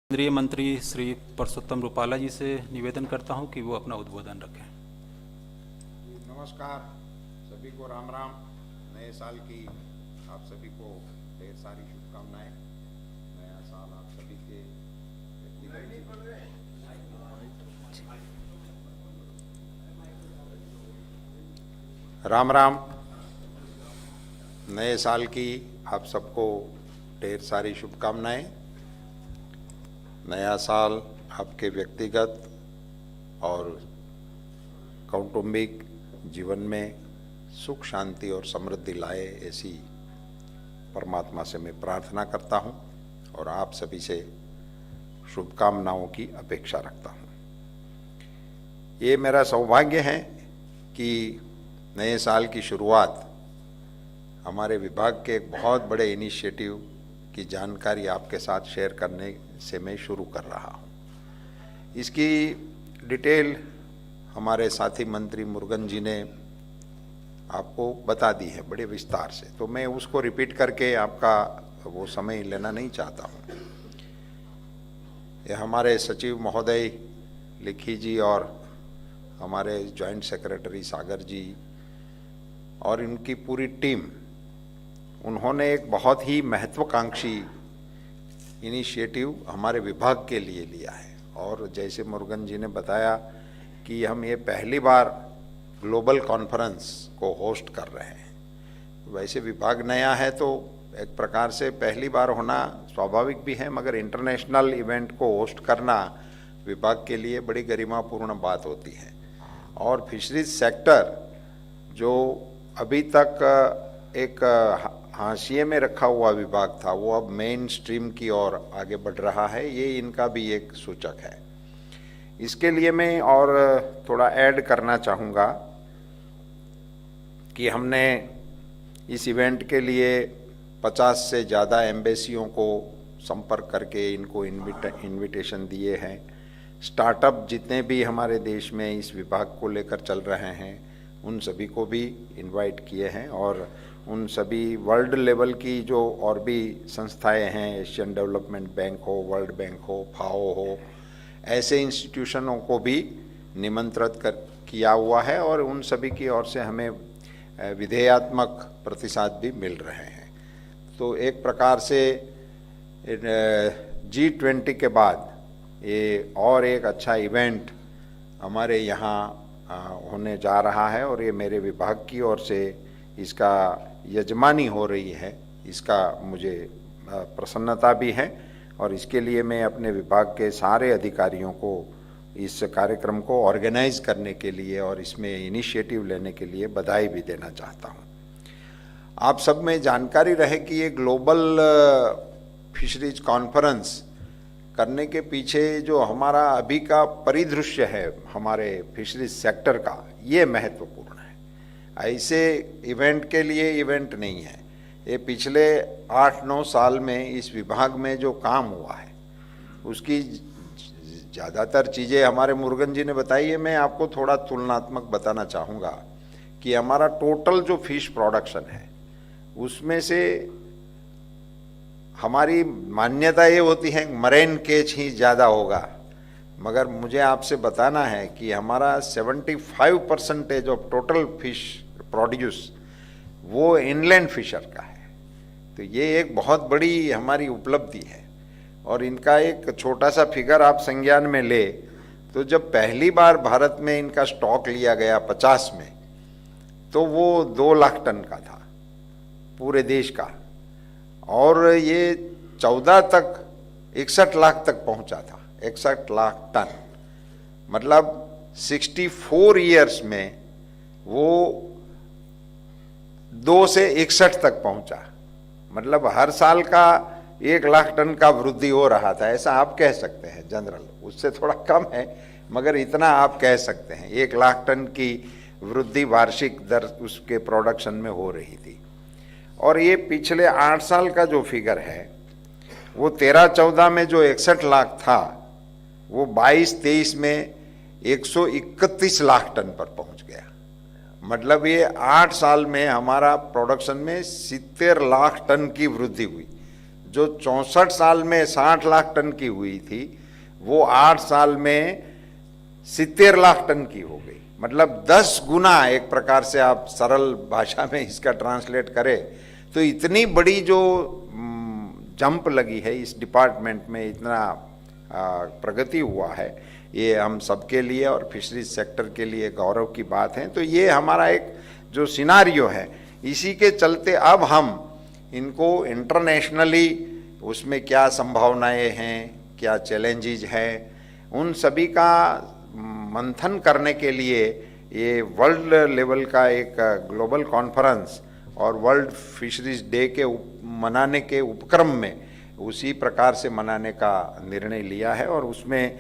केंद्रीय मंत्री श्री परसोत्तम रूपाला जी से निवेदन करता हूं कि वो अपना उद्बोधन रखें। नमस्कार, सभी को राम राम। नए साल की आप सभी को ढेर सारी शुभकामनाएं। नया साल आप सभी के राम राम। नए साल की आप सबको ढेर सारी शुभकामनाएं। नया साल आपके व्यक्तिगत और कौटुंबिक जीवन में सुख शांति और समृद्धि लाए, ऐसी परमात्मा से मैं प्रार्थना करता हूं और आप सभी से शुभकामनाओं की अपेक्षा रखता हूं। ये मेरा सौभाग्य है कि नए साल की शुरुआत हमारे विभाग के एक बहुत बड़े इनिशिएटिव की जानकारी आपके साथ शेयर करने से मैं शुरू कर रहा हूँ। इसकी डिटेल हमारे साथी मंत्री मुरुगन जी ने आपको बता दी है बड़े विस्तार से, तो मैं उसको रिपीट करके आपका वो समय लेना नहीं चाहता हूँ। ये हमारे सचिव महोदय लिखी जी और हमारे जॉइंट सेक्रेटरी सागर जी और इनकी पूरी टीम, उन्होंने एक बहुत ही महत्वाकांक्षी इनिशिएटिव हमारे विभाग के लिए लिया है। और जैसे मुरुगन जी ने बताया कि हम ये पहली बार ग्लोबल कॉन्फ्रेंस को होस्ट कर रहे हैं। वैसे विभाग नया है तो एक प्रकार से पहली बार होना स्वाभाविक भी है, मगर इंटरनेशनल इवेंट को होस्ट करना विभाग के लिए बड़ी गरिमापूर्ण बात होती है। और फिशरीज सेक्टर जो अभी तक एक हाशिए में रखा हुआ विभाग था, वो अब मेन स्ट्रीम की ओर आगे बढ़ रहा है। ये इनका भी एक सूचक है। इसके लिए मैं और थोड़ा ऐड करना चाहूँगा कि हमने इस इवेंट के लिए 50 से ज़्यादा एम्बेसियों को संपर्क करके इनको इनविटेशन दिए हैं। स्टार्टअप जितने भी हमारे देश में इस विभाग को लेकर चल रहे हैं उन सभी को भी इनवाइट किए हैं। और उन सभी वर्ल्ड लेवल की जो और भी संस्थाएं हैं, एशियन डेवलपमेंट बैंक हो, वर्ल्ड बैंक हो, फाओ हो, ऐसे इंस्टीट्यूशनों को भी निमंत्रित किया हुआ है और उन सभी की ओर से हमें विधेयात्मक प्रतिसाद भी मिल रहे हैं। तो एक प्रकार से G20 के बाद ये और एक अच्छा इवेंट हमारे यहाँ होने जा रहा है और ये मेरे विभाग की ओर से इसका यजमानी हो रही है। इसका मुझे प्रसन्नता भी है और इसके लिए मैं अपने विभाग के सारे अधिकारियों को इस कार्यक्रम को ऑर्गेनाइज करने के लिए और इसमें इनिशिएटिव लेने के लिए बधाई भी देना चाहता हूँ। आप सब में जानकारी रहे कि ये ग्लोबल फिशरीज कॉन्फ्रेंस करने के पीछे जो हमारा अभी का परिदृश्य है हमारे फिशरीज सेक्टर का, ये महत्वपूर्ण है। ऐसे इवेंट के लिए इवेंट नहीं है। ये पिछले 8-9 साल में इस विभाग में जो काम हुआ है उसकी ज़्यादातर चीज़ें हमारे मुरुगन जी ने बताई है। मैं आपको थोड़ा तुलनात्मक बताना चाहूँगा कि हमारा टोटल जो फिश प्रोडक्शन है उसमें से हमारी मान्यता ये होती है मरीन कैच ही ज़्यादा होगा, मगर मुझे आपसे बताना है कि हमारा 75% ऑफ टोटल फिश प्रोड्यूस वो इनलैंड फिशर का है। तो ये एक बहुत बड़ी हमारी उपलब्धि है। और इनका एक छोटा सा फिगर आप संज्ञान में ले तो जब पहली बार भारत में इनका स्टॉक लिया गया 50 में, तो वो 2 लाख टन का था पूरे देश का, और ये 14 तक 61 लाख तक पहुंचा था। 61 लाख टन मतलब 64 ईयर्स में वो 2 से 61 तक पहुंचा। मतलब हर साल का 1 लाख टन का वृद्धि हो रहा था, ऐसा आप कह सकते हैं। जनरल उससे थोड़ा कम है मगर इतना आप कह सकते हैं। 1 लाख टन की वृद्धि वार्षिक दर उसके प्रोडक्शन में हो रही थी। और ये पिछले 8 साल का जो फिगर है वो 13-14 में जो 61 लाख था वो 22-23 में 131 लाख टन पर पहुंच गया। मतलब ये 8 साल में हमारा प्रोडक्शन में 70 लाख टन की वृद्धि हुई, जो 64 साल में 60 लाख टन की हुई थी, वो 8 साल में 70 लाख टन की हो गई। मतलब 10 गुना, एक प्रकार से आप सरल भाषा में इसका ट्रांसलेट करें तो इतनी बड़ी जो जंप लगी है इस डिपार्टमेंट में, इतना प्रगति हुआ है, ये हम सबके लिए और फिशरीज सेक्टर के लिए गौरव की बात है। तो ये हमारा एक जो सिनारियो है, इसी के चलते अब हम इनको इंटरनेशनली उसमें क्या संभावनाएं हैं, क्या चैलेंजेस हैं, उन सभी का मंथन करने के लिए ये वर्ल्ड लेवल का एक ग्लोबल कॉन्फ्रेंस और वर्ल्ड फिशरीज डे के मनाने के उपक्रम में उसी प्रकार से मनाने का निर्णय लिया है। और उसमें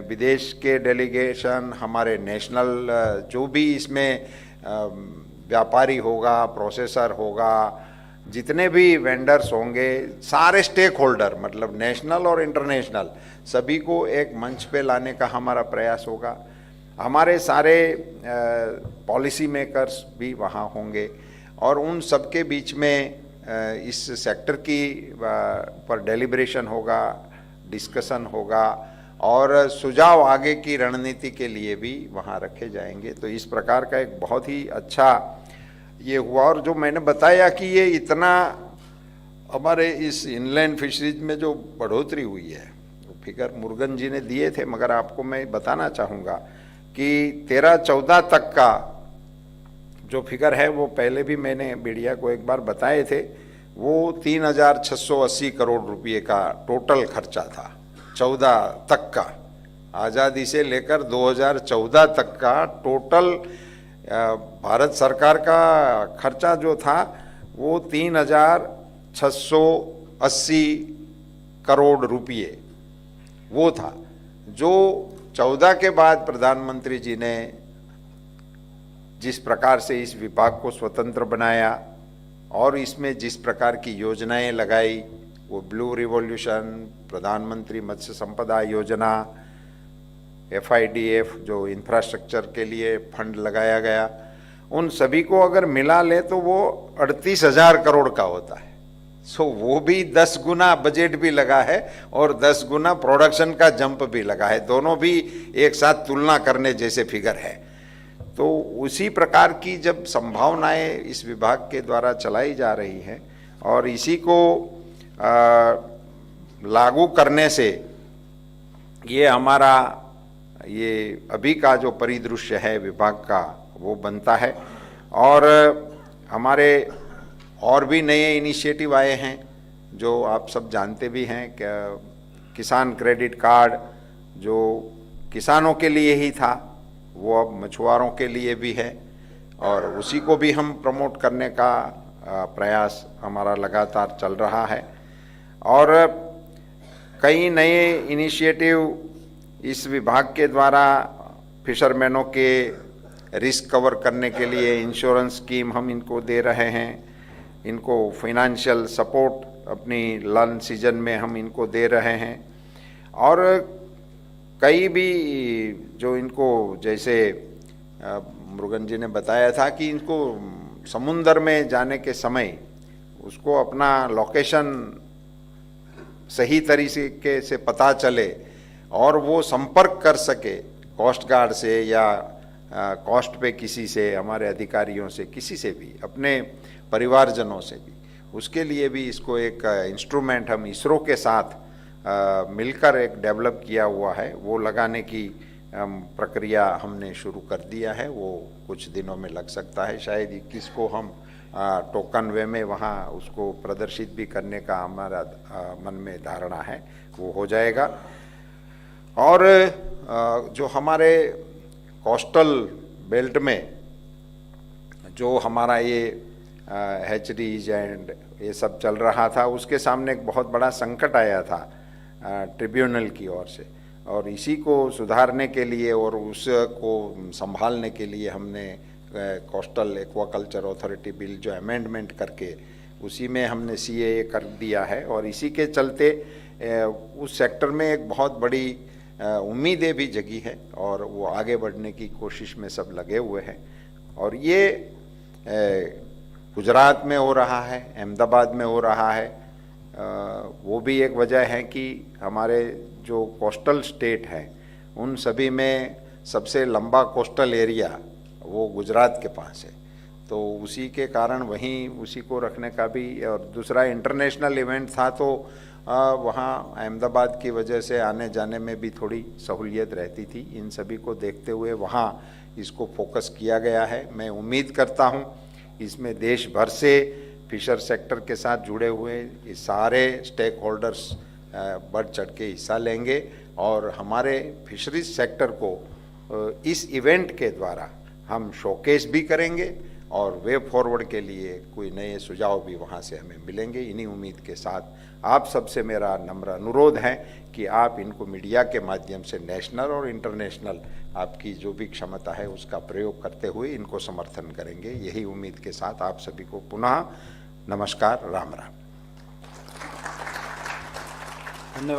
विदेश के डेलीगेशन, हमारे नेशनल जो भी इसमें व्यापारी होगा, प्रोसेसर होगा, जितने भी वेंडर्स होंगे, सारे स्टेक होल्डर, मतलब नेशनल और इंटरनेशनल, सभी को एक मंच पे लाने का हमारा प्रयास होगा। हमारे सारे पॉलिसी मेकर्स भी वहाँ होंगे और उन सबके बीच में इस सेक्टर की पर डेलिब्रेशन होगा, डिस्कशन होगा और सुझाव आगे की रणनीति के लिए भी वहाँ रखे जाएंगे। तो इस प्रकार का एक बहुत ही अच्छा ये हुआ। और जो मैंने बताया कि ये इतना हमारे इस इनलैंड फिशरीज में जो बढ़ोतरी हुई है, फिगर मुरुगन जी ने दिए थे, मगर आपको मैं बताना चाहूँगा कि 13-14 तक का जो फिगर है वो पहले भी मैंने मीडिया को एक बार बताए थे, वो 3,680 करोड़ रुपये का टोटल खर्चा था 14 तक का। आज़ादी से लेकर 2014 तक का टोटल भारत सरकार का खर्चा जो था वो 3,680 करोड़ रुपये वो था, जो 14 के बाद प्रधानमंत्री जी ने जिस प्रकार से इस विभाग को स्वतंत्र बनाया और इसमें जिस प्रकार की योजनाएं लगाई, वो ब्लू रिवॉल्यूशन, प्रधानमंत्री मत्स्य संपदा योजना, FIDF जो इंफ्रास्ट्रक्चर के लिए फंड लगाया गया, उन सभी को अगर मिला ले तो वो 38,000 करोड़ का होता है। सो वो भी 10 गुना बजट भी लगा है और 10 गुना प्रोडक्शन का जंप भी लगा है। दोनों भी एक साथ तुलना करने जैसे फिगर है। तो उसी प्रकार की जब संभावनाएं इस विभाग के द्वारा चलाई जा रही हैं और इसी को लागू करने से ये हमारा ये अभी का जो परिदृश्य है विभाग का वो बनता है। और हमारे और भी नए इनिशिएटिव आए हैं जो आप सब जानते भी हैं। किसान क्रेडिट कार्ड जो किसानों के लिए ही था वो अब मछुआरों के लिए भी है और उसी को भी हम प्रमोट करने का प्रयास हमारा लगातार चल रहा है। और कई नए इनिशिएटिव इस विभाग के द्वारा फिशरमैनों के रिस्क कवर करने के लिए इंश्योरेंस स्कीम हम इनको दे रहे हैं, इनको फाइनेंशियल सपोर्ट अपनी लन सीजन में हम इनको दे रहे हैं। और कई भी जो इनको जैसे मुरुगन जी ने बताया था कि इनको समुंदर में जाने के समय उसको अपना लोकेशन सही तरीके से पता चले और वो संपर्क कर सके कोस्ट गार्ड से या कोस्ट पे किसी से, हमारे अधिकारियों से, किसी से भी, अपने परिवारजनों से भी, उसके लिए भी इसको एक इंस्ट्रूमेंट हम इसरो के साथ मिलकर एक डेवलप किया हुआ है, वो लगाने की प्रक्रिया हमने शुरू कर दिया है। वो कुछ दिनों में लग सकता है, शायद 21 को हम टोकन वे में वहाँ उसको प्रदर्शित भी करने का हमारा मन में धारणा है, वो हो जाएगा। और जो हमारे कोस्टल बेल्ट में जो हमारा ये हैचरीज एंड ये सब चल रहा था, उसके सामने एक बहुत बड़ा संकट आया था ट्रिब्यूनल की ओर से, और इसी को सुधारने के लिए और उसको संभालने के लिए हमने कोस्टल एक्वाकल्चर अथॉरिटी बिल जो अमेंडमेंट करके उसी में हमने CAA कर दिया है। और इसी के चलते उस सेक्टर में एक बहुत बड़ी उम्मीदें भी जगी है और वो आगे बढ़ने की कोशिश में सब लगे हुए हैं। और ये गुजरात में हो रहा है, अहमदाबाद में हो रहा है, वो भी एक वजह है कि हमारे जो कोस्टल स्टेट हैं उन सभी में सबसे लंबा कोस्टल एरिया वो गुजरात के पास है, तो उसी के कारण वहीं उसी को रखने का भी। और दूसरा इंटरनेशनल इवेंट था तो वहाँ अहमदाबाद की वजह से आने जाने में भी थोड़ी सहूलियत रहती थी। इन सभी को देखते हुए वहाँ इसको फोकस किया गया है। मैं उम्मीद करता हूँ इसमें देश भर से फिशर सेक्टर के साथ जुड़े हुए ये सारे स्टेक होल्डर्स बढ़ चढ़ के हिस्सा लेंगे और हमारे फिशरीज सेक्टर को इस इवेंट के द्वारा हम शोकेस भी करेंगे और वे फॉरवर्ड के लिए कोई नए सुझाव भी वहाँ से हमें मिलेंगे। इन्हीं उम्मीद के साथ आप सबसे मेरा नम्र अनुरोध है कि आप इनको मीडिया के माध्यम से नेशनल और इंटरनेशनल आपकी जो भी क्षमता है उसका प्रयोग करते हुए इनको समर्थन करेंगे। यही उम्मीद के साथ आप सभी को पुनः नमस्कार, राम राम। धन्यवाद।